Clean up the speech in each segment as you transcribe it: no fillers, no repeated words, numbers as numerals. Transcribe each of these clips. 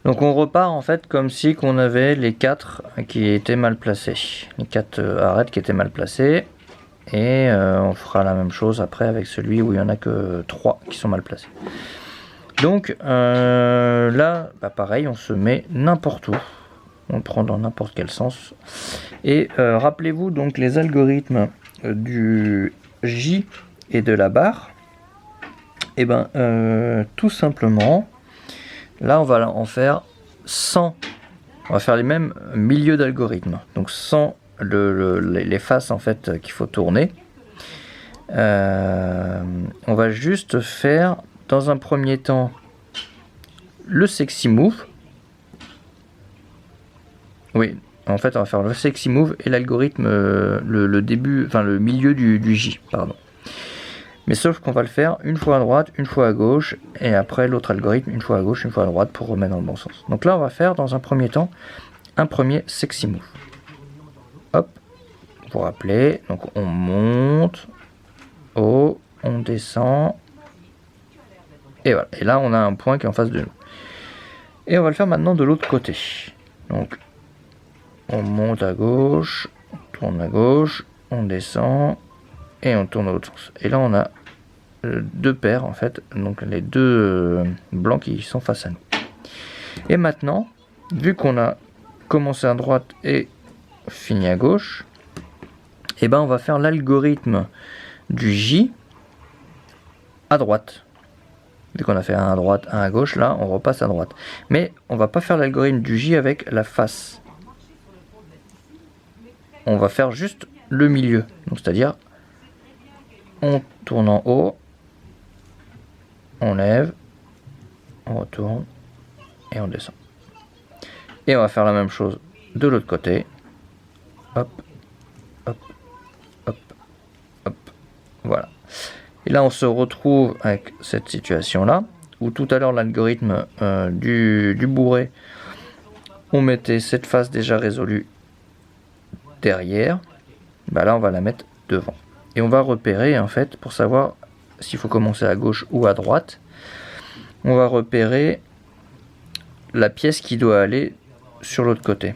Donc on repart en fait comme si qu'on avait les 4 qui étaient mal placés. Les 4 arêtes qui étaient mal placées. Et on fera la même chose après avec celui où il n'y en a que 3 qui sont mal placés. Donc là, bah pareil, on se met n'importe où. On le prend dans n'importe quel sens. Et rappelez-vous donc les algorithmes du J et de la barre. Et ben tout simplement, là on va en faire 100. On va faire les mêmes milieux d'algorithmes. Donc sans les faces en fait qu'il faut tourner. On va juste faire dans un premier temps le sexy move. Oui, en fait on va faire le sexy move et l'algorithme, le début, enfin le milieu du J, pardon. Mais sauf qu'on va le faire une fois à droite, une fois à gauche, et après l'autre algorithme, une fois à gauche, une fois à droite pour remettre dans le bon sens. Donc là on va faire dans un premier temps un premier sexy move. Hop, vous vous rappelez, donc on monte, haut, on descend, et voilà. Et là on a un point qui est en face de nous. Et on va le faire maintenant de l'autre côté. Donc on monte à gauche, on tourne à gauche, on descend, et on tourne dans l'autre sens. Et là on a deux paires en fait, donc les deux blancs qui sont face à nous. Et maintenant, vu qu'on a commencé à droite et fini à gauche, et ben on va faire l'algorithme du J à droite. Vu qu'on a fait un à droite, un à gauche, là on repasse à droite. Mais on va pas faire l'algorithme du J avec la face. On va faire juste le milieu. Donc c'est-à-dire on tourne en haut, on lève, on retourne et on descend. Et on va faire la même chose de l'autre côté. Hop, hop, hop, hop. Voilà. Et là, on se retrouve avec cette situation-là, où tout à l'heure, l'algorithme du bourré, on mettait cette face déjà résolue derrière. Bah là, on va la mettre devant. Et on va repérer, en fait, pour savoir s'il faut commencer à gauche ou à droite, on va repérer la pièce qui doit aller sur l'autre côté.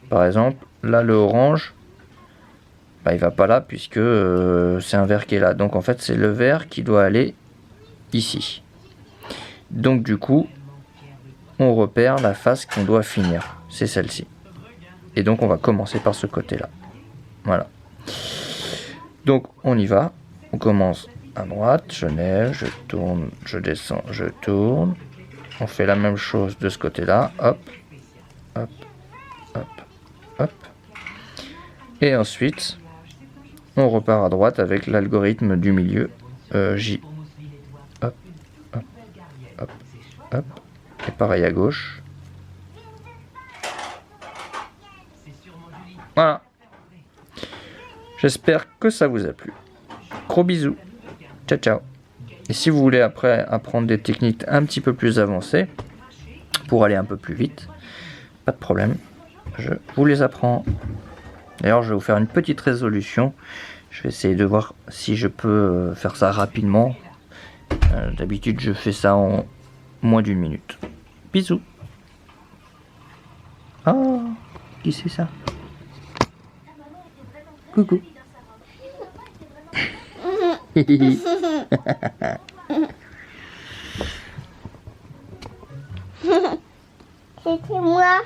Par exemple, là, le orange, bah, il va pas là puisque c'est un vert qui est là. Donc en fait, c'est le vert qui doit aller ici. Donc du coup, on repère la face qu'on doit finir. C'est celle-ci. Et donc on va commencer par ce côté-là. Voilà. Donc on y va. On commence à droite, je lève, je tourne, je descends, je tourne. On fait la même chose de ce côté-là. Hop, hop, hop, hop. Et ensuite, on repart à droite avec l'algorithme du milieu J. Hop, hop, hop, hop. Et pareil à gauche. Voilà. J'espère que ça vous a plu. Gros bisous. Ciao, ciao. Et si vous voulez après apprendre des techniques un petit peu plus avancées, pour aller un peu plus vite, pas de problème. Je vous les apprends. D'ailleurs, je vais vous faire une petite résolution. Je vais essayer de voir si je peux faire ça rapidement. D'habitude, je fais ça en moins d'1 minute. Bisous. Oh, qui c'est ça? Coucou. C'était moi.